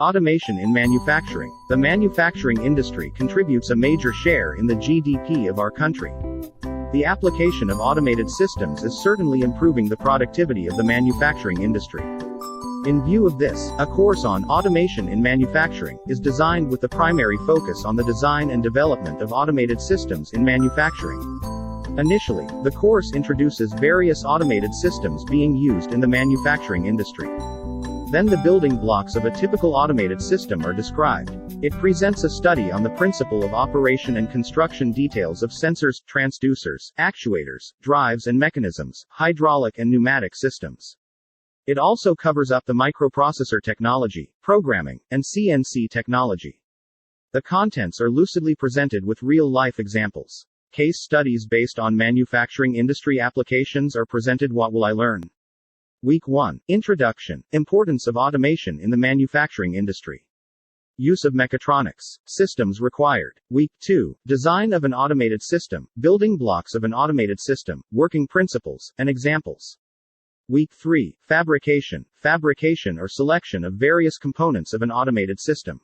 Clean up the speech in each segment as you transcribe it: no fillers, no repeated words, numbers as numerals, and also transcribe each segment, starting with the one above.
Automation in manufacturing. The manufacturing industry contributes a major share in the GDP of our country. The application of automated systems is certainly improving the productivity of the manufacturing industry. In view of this, a course on automation in manufacturing is designed with the primary focus on the design and development of automated systems in manufacturing. Initially, the course introduces various automated systems being used in the manufacturing industry. Then the building blocks of a typical automated system are described. It presents a study on the principle of operation and construction details of sensors, transducers, actuators, drives and mechanisms, hydraulic and pneumatic systems. It also covers up the microprocessor technology, programming, and CNC technology. The contents are lucidly presented with real-life examples. Case studies based on manufacturing industry applications are presented. What will I learn? Week 1. Introduction. Importance of automation in the manufacturing industry. Use of mechatronics. Systems required. Week 2. Design of an automated system. Building blocks of an automated system. Working principles, and examples. Week 3. Fabrication. Fabrication or selection of various components of an automated system.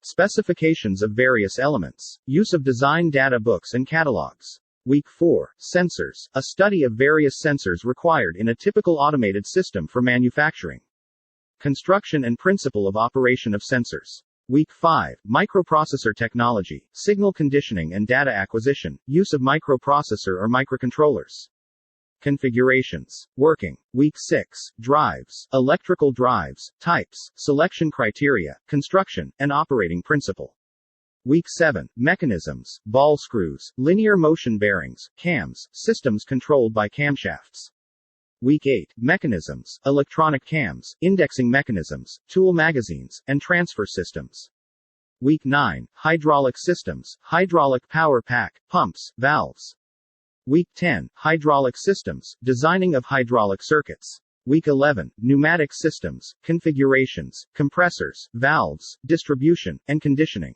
Specifications of various elements. Use of design data books and catalogs. Week 4. Sensors. A study of various sensors required in a typical automated system for manufacturing. Construction and principle of operation of sensors. Week 5. Microprocessor technology. Signal conditioning and data acquisition. Use of microprocessor or microcontrollers. Configurations. Working. Week 6. Drives. Electrical drives. Types. Selection criteria. Construction, and operating principle. Week 7. Mechanisms. Ball screws. Linear motion bearings. Cams. Systems controlled by camshafts. Week 8. Mechanisms. Electronic cams. Indexing mechanisms. Tool magazines, and transfer systems. Week 9. Hydraulic systems. Hydraulic power pack. Pumps. Valves. Week 10. Hydraulic systems. Designing of hydraulic circuits. Week 11. Pneumatic systems. Configurations. Compressors. Valves. Distribution, and conditioning.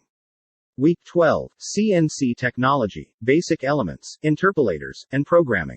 Week 12. CNC technology. Basic elements, interpolators, and programming.